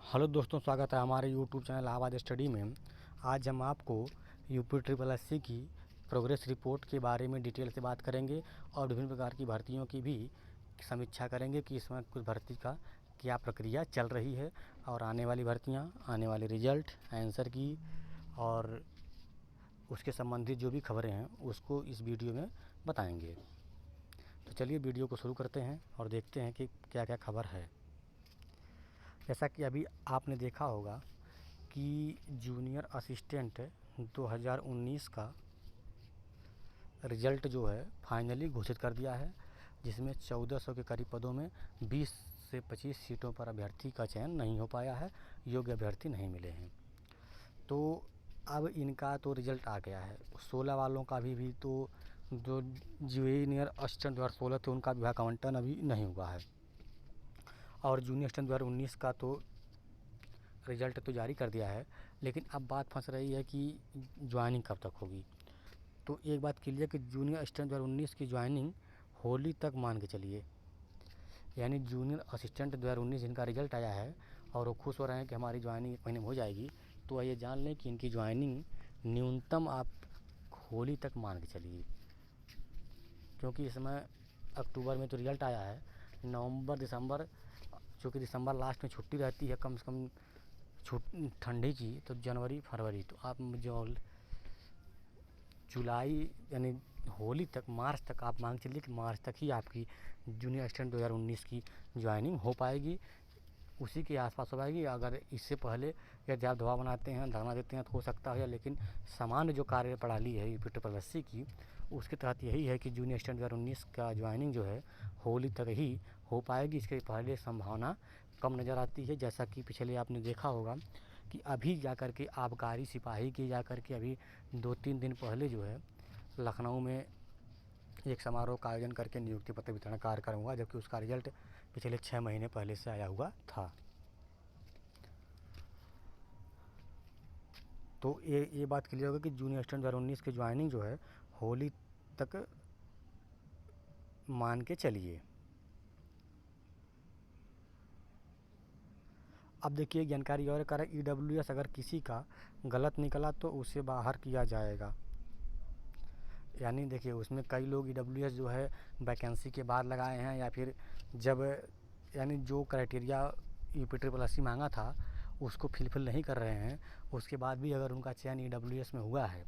Hello दोस्तों, स्वागत है हमारे यूट्यूब चैनल इलाहाबाद स्टडी में। आज हम आपको यूपी ट्रिपल एससी की प्रोग्रेस रिपोर्ट के बारे में डिटेल से बात करेंगे और विभिन्न प्रकार की भर्तियों की भी समीक्षा करेंगे कि इसमें कुछ भर्ती का क्या प्रक्रिया चल रही है और आने वाली भर्तियां, आने वाले रिजल्ट, आंसर की और उसके संबंधित जो भी खबरें हैं उसको इस वीडियो में बताएंगे। तो चलिए वीडियो को शुरू करते हैं और देखते हैं कि क्या क्या खबर है। जैसा कि अभी आपने देखा होगा कि जूनियर असिस्टेंट 2019 का रिज़ल्ट जो है फाइनली घोषित कर दिया है, जिसमें 1400 के करीब पदों में 20 से 25 सीटों पर अभ्यर्थी का चयन नहीं हो पाया है, योग्य अभ्यर्थी नहीं मिले हैं। तो अब इनका तो रिज़ल्ट आ गया है। 16 वालों का भी तो जो जूनियर असिस्टेंट 2016 थे उनका विभाग आवंटन अभी नहीं हुआ है और जूनियर असिस्टेंट 2019 का तो रिज़ल्ट तो जारी कर दिया है, लेकिन अब बात फंस रही है कि ज्वाइनिंग कब तक होगी। तो एक बात क्लियर कि जूनियर असिस्टेंट 2019 की ज्वाइनिंग होली तक मान के चलिए, यानी जूनियर असिस्टेंट 2019 जिनका रिज़ल्ट आया है और वो खुश हो रहे हैं कि हमारी ज्वाइनिंग 1 महीने में हो जाएगी, तो ये जान लें कि इनकी ज्वाइनिंग न्यूनतम आप होली तक मान के चलिए, क्योंकि इस समय अक्टूबर में तो रिज़ल्ट आया है, नवंबर दिसंबर, चूँकि दिसंबर लास्ट में छुट्टी रहती है कम से कम ठंडी की, तो जनवरी फरवरी, तो आप जो जुलाई यानी होली तक, मार्च तक आप मान के चलिए कि मार्च तक ही आपकी जूनियर असिस्टेंट 2019 की ज्वाइनिंग हो पाएगी, उसी के आसपास हो पाएगी। अगर इससे पहले यदि आप दबाव बनाते हैं, धरना देते हैं तो हो सकता है, लेकिन सामान्य जो कार्य प्रणाली है यूपी ट्रिपल एससी की, उसके तहत यही है कि जूनियर असिस्टेंट 2019 का ज्वाइनिंग जो है होली तक ही हो पाएगी। इसके पहले संभावना कम नज़र आती है। जैसा कि पिछले आपने देखा होगा कि अभी जाकर के आबकारी सिपाही की जाकर के अभी 2-3 दिन पहले जो है लखनऊ में एक समारोह का आयोजन करके नियुक्ति पत्र वितरण कार्यक्रम हुआ, जबकि उसका रिजल्ट पिछले 6 महीने पहले से आया हुआ था। तो ये बात क्लियर होगा कि जूनियर असिस्टेंट 2019 की ज्वाइनिंग जो है होली तक मान के चलिए। अब देखिए जानकारी और करें, ईडब्ल्यूएस अगर किसी का गलत निकला तो उसे बाहर किया जाएगा। यानी देखिए उसमें कई लोग ईडब्ल्यूएस जो है वैकेंसी के बाद लगाए हैं, या फिर जब यानी जो क्राइटेरिया यूपी ट्रिपल एससी मांगा था उसको फिल नहीं कर रहे हैं, उसके बाद भी अगर उनका चयन ईडब्ल्यूएस में हुआ है,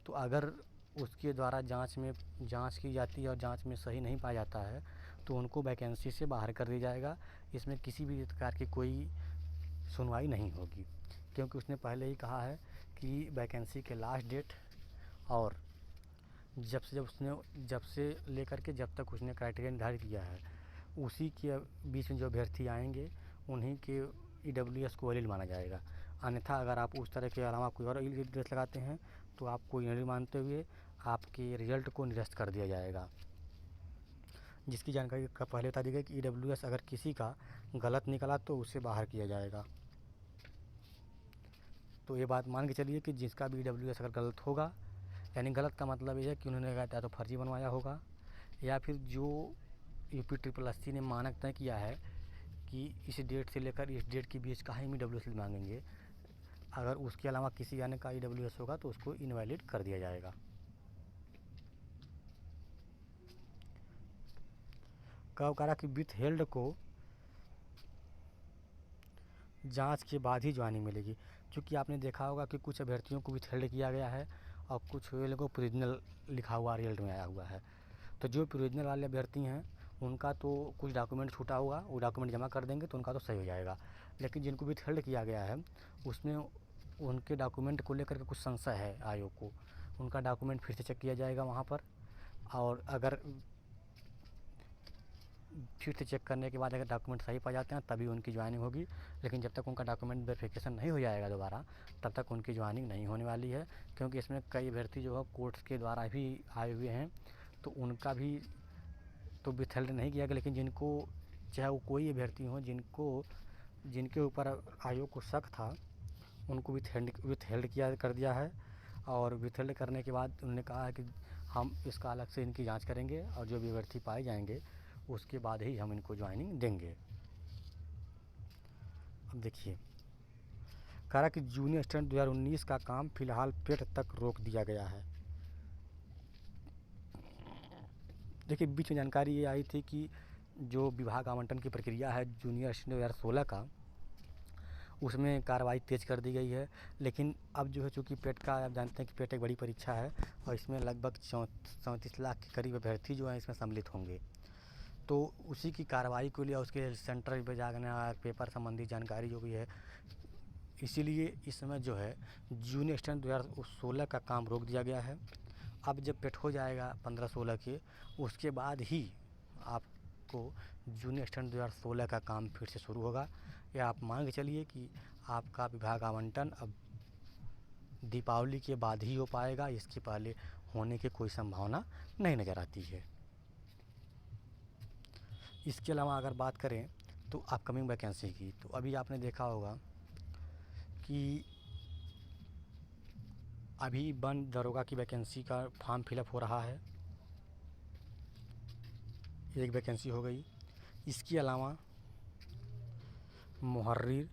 तो अगर उसके द्वारा जांच की जाती है और जांच में सही नहीं पाया जाता है तो उनको वैकेंसी से बाहर कर दिया जाएगा। इसमें किसी भी प्रकार की कोई सुनवाई नहीं होगी, क्योंकि उसने पहले ही कहा है कि वैकेंसी के लास्ट डेट और जब से लेकर के जब तक उसने क्राइटेरिया निर्धारित किया है उसी के बीच में जो अभ्यर्थी आएंगे उन्हीं के ईडब्ल्यूएस को वैलिड माना जाएगा। अन्यथा अगर आप उस तरह के अलावा कोई और एड्रेस लगाते हैं तो आपको इनवैलिड मानते हुए आपके रिजल्ट को निरस्त कर दिया जाएगा। जिसकी जानकारी का पहले बता दी गई कि ईडब्ल्यूएस अगर किसी का गलत निकला तो उसे बाहर किया जाएगा। तो ये बात मान के चलिए कि जिसका भी ईडब्ल्यूएस अगर गलत होगा, यानी गलत का मतलब ये है कि उन्होंने या तो फर्जी बनवाया होगा, या फिर जो यूपी ट्रिपल एससी ने मानक तय किया है कि इस डेट से लेकर इस डेट के बीच का ही ईडब्ल्यूएस मांगेंगे, अगर उसके अलावा किसी अन्य का ईडब्ल्यूएस होगा तो उसको इनवैलिड कर दिया जाएगा। कब करा कि विथ हेल्ड को जांच के बाद ही ज्वाइनिंग मिलेगी, क्योंकि आपने देखा होगा कि कुछ अभ्यर्थियों को विथ हेल्ड किया गया है और कुछ लोगों को प्रोविजनल लिखा हुआ रिजल्ट में आया हुआ है। तो जो प्रोविजनल वाले अभ्यर्थी हैं उनका तो कुछ डॉक्यूमेंट छूटा होगा, वो डॉक्यूमेंट जमा कर देंगे तो उनका तो सही हो जाएगा, लेकिन जिनको विथ हेल्ड किया गया है उसमें उनके डॉक्यूमेंट को लेकर के कुछ संशय है आयोग को, उनका डॉक्यूमेंट फिर से चेक किया जाएगा वहाँ पर, और अगर फिर से चेक करने के बाद अगर डॉक्यूमेंट सही पा जाते हैं तभी उनकी ज्वाइनिंग होगी, लेकिन जब तक उनका डॉक्यूमेंट वेरिफिकेशन नहीं हो जाएगा दोबारा तब तक उनकी ज्वाइनिंग नहीं होने वाली है। क्योंकि इसमें कई अभ्यर्थी जो है कोर्ट्स के द्वारा भी आए हुए हैं, तो उनका भी तो विथहेल्ड नहीं किया गया, लेकिन जिनको चाहे वो कोई अभ्यर्थी हो जिनके ऊपर आयोग को शक था उनको विथहेल्ड किया कर दिया है, और विथहेल्ड करने के बाद उन्होंने कहा है कि हम इसका अलग से इनकी जांच करेंगे और जो भी अभ्यर्थी पाए जाएंगे उसके बाद ही हम इनको ज्वाइनिंग देंगे। अब देखिए कह रहा कि जूनियर असिस्टेंट 2019 का काम फिलहाल पेट तक रोक दिया गया है। देखिए बीच में जानकारी ये आई थी कि जो विभाग आवंटन की प्रक्रिया है जूनियर असिस्टेंट 2016 का, उसमें कार्रवाई तेज़ कर दी गई है। लेकिन अब जो है चूँकि पेट का आप जानते हैं कि पेट एक बड़ी परीक्षा है और इसमें लगभग 34 लाख के करीब अभ्यर्थी जो हैं इसमें सम्मिलित होंगे। तो उसी की कार्रवाई को लिया, उसके सेंटर पे जाना, पेपर संबंधी जानकारी जो भी है, इसीलिए इस समय जो है जूनियर असिस्टेंट 2016 का काम रोक दिया गया है। अब जब पेट हो जाएगा 15-16 के, उसके बाद ही आपको जूनियर असिस्टेंट 2016 का काम फिर से शुरू होगा। या आप मान के चलिए कि आपका विभाग आवंटन अब दीपावली के बाद ही हो पाएगा, इसके पहले होने की कोई संभावना नहीं नज़र आती है। इसके अलावा अगर बात करें तो अपकमिंग वैकेंसी की, तो अभी आपने देखा होगा कि अभी वन दरोगा की वैकेंसी का फॉर्म फिलअप हो रहा है, एक वैकेंसी हो गई। इसके अलावा मुहर्रिर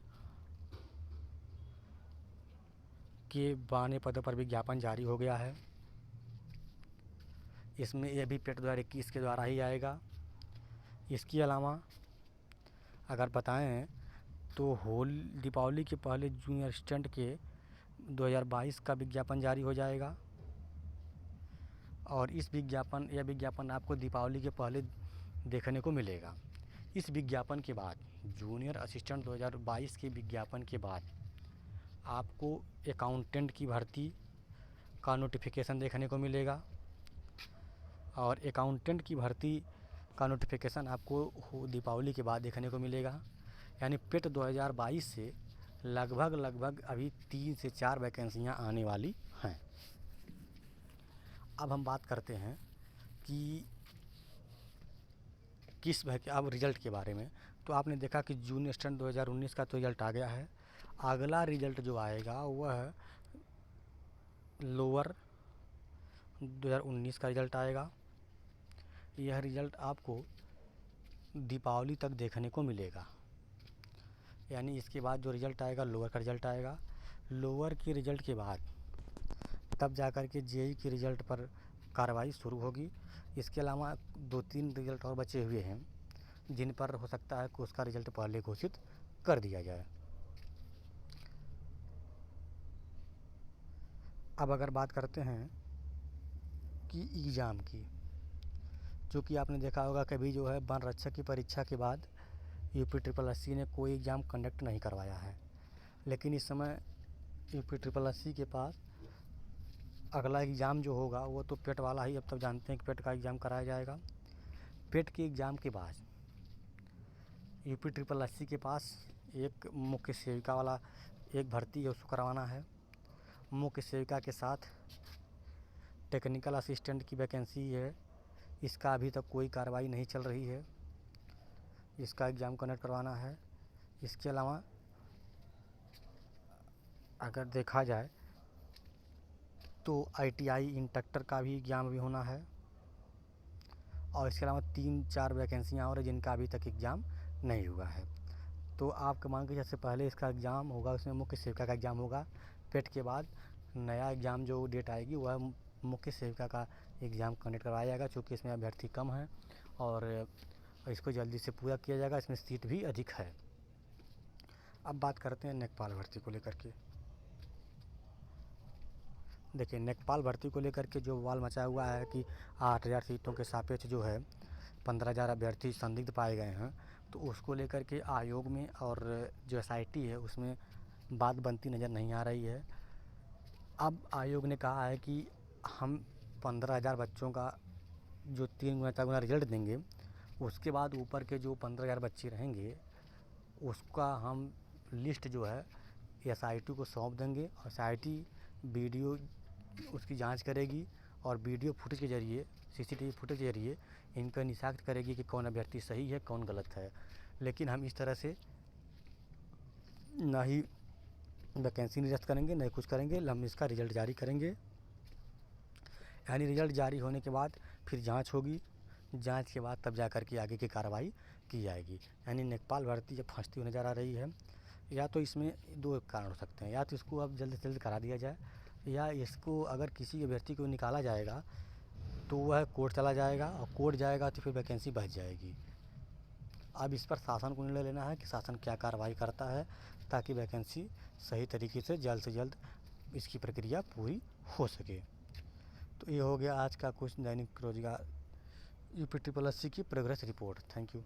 के 92 पदों पर विज्ञापन जारी हो गया है। इसमें यह भी पेट 2021 के द्वारा ही आएगा। इसके अलावा अगर बताएं तो दीपावली के पहले जूनियर असिस्टेंट के 2022 का विज्ञापन जारी हो जाएगा और यह विज्ञापन आपको दीपावली के पहले देखने को मिलेगा। इस विज्ञापन के बाद जूनियर असिस्टेंट 2022 के विज्ञापन के बाद आपको अकाउंटेंट की भर्ती का नोटिफिकेशन देखने को मिलेगा और अकाउंटेंट की भर्ती का नोटिफिकेशन आपको दीपावली के बाद देखने को मिलेगा। यानी पेट 2022 से लगभग अभी 3 से 4 वैकेंसियाँ आने वाली हैं। अब हम बात करते हैं कि अब रिज़ल्ट के बारे में। तो आपने देखा कि जूनियर असिस्टेंट 2019 का तो रिज़ल्ट आ गया है। अगला रिज़ल्ट जो आएगा वह लोअर 2019 का रिज़ल्ट आएगा। यह रिज़ल्ट आपको दीपावली तक देखने को मिलेगा। यानी इसके बाद जो रिज़ल्ट आएगा लोअर का रिज़ल्ट आएगा। लोअर के रिज़ल्ट के बाद तब जाकर के जेई के रिज़ल्ट पर कार्रवाई शुरू होगी। इसके अलावा 2-3 रिज़ल्ट और बचे हुए हैं जिन पर हो सकता है कि उसका रिज़ल्ट पहले घोषित कर दिया जाए। अब अगर बात करते हैं कि एग्ज़ाम की, जो कि आपने देखा होगा कभी जो है वन रक्षक की परीक्षा के बाद UPSSC ने कोई एग्ज़ाम कंडक्ट नहीं करवाया है। लेकिन इस समय UPSSC के पास अगला एग्ज़ाम जो होगा वो तो पेट वाला ही, अब तक जानते हैं कि पेट का एग्ज़ाम कराया जाएगा। पेट के एग्ज़ाम के बाद UPSSC के पास एक मुख्य सेविका वाला एक भर्ती है, उसको करवाना है। मुख्य सेविका के साथ टेक्निकल असिस्टेंट की वैकेंसी है, इसका अभी तक कोई कार्रवाई नहीं चल रही है, इसका एग्ज़ाम कंडक्ट करवाना है। इसके अलावा अगर देखा जाए तो ITI इंस्ट्रक्टर का भी एग्ज़ाम अभी होना है और इसके अलावा 3-4 वैकेंसियाँ और हैं जिनका अभी तक एग्ज़ाम नहीं हुआ है। तो आपके मान के सबसे पहले इसका एग्ज़ाम होगा, उसमें मुख्य सेविका का एग्ज़ाम होगा। पेट के बाद नया एग्ज़ाम जो डेट आएगी वह मुख्य सेविका का एग्ज़ाम कंडक्ट करवाया जाएगा, चूँकि इसमें अभ्यर्थी कम हैं और इसको जल्दी से पूरा किया जाएगा, इसमें सीट भी अधिक है। अब बात करते हैं नेकपाल भर्ती को लेकर के। देखिए नेकपाल भर्ती को लेकर के जो बवाल मचा हुआ है कि 8000 सीटों के सापेक्ष जो है 15,000 अभ्यर्थी संदिग्ध पाए गए हैं, तो उसको लेकर के आयोग में और जो SIT है उसमें बात बनती नज़र नहीं आ रही है। अब आयोग ने कहा है कि हम 15,000 बच्चों का जो 3 गुना 4 गुना रिजल्ट देंगे, उसके बाद ऊपर के जो 15,000 बच्चे रहेंगे उसका हम लिस्ट जो है SIT को सौंप देंगे और SIT वीडियो उसकी जांच करेगी और वीडियो फुटेज के ज़रिए, CCTV फुटेज के ज़रिए इन पर निशाक्त करेगी कि कौन अभ्यर्थी सही है कौन गलत है। लेकिन हम इस तरह से ना ही वैकेंसी निरस्त करेंगे, नहीं कुछ करेंगे, हम इसका रिज़ल्ट जारी करेंगे। यानी रिज़ल्ट जारी होने के बाद फिर जांच होगी, जांच के बाद तब जाकर के आगे की कार्रवाई की जाएगी। यानी नेकपाल भर्ती जब फंसती हुई नज़र आ रही है, या तो इसमें दो कारण हो सकते हैं, या तो इसको अब जल्द से जल्द करा दिया जाए, या इसको अगर किसी अभ्यर्थी को निकाला जाएगा तो वह कोर्ट चला जाएगा, और कोर्ट जाएगा तो फिर वैकेंसी बच जाएगी। अब इस पर शासन को निर्णय लेना है कि शासन क्या कार्रवाई करता है, ताकि वैकेंसी सही तरीके से जल्द इसकी प्रक्रिया पूरी हो सके। तो ये हो गया आज का कुछ दैनिक रोजगार UP SSC की प्रोग्रेस रिपोर्ट। Thank you.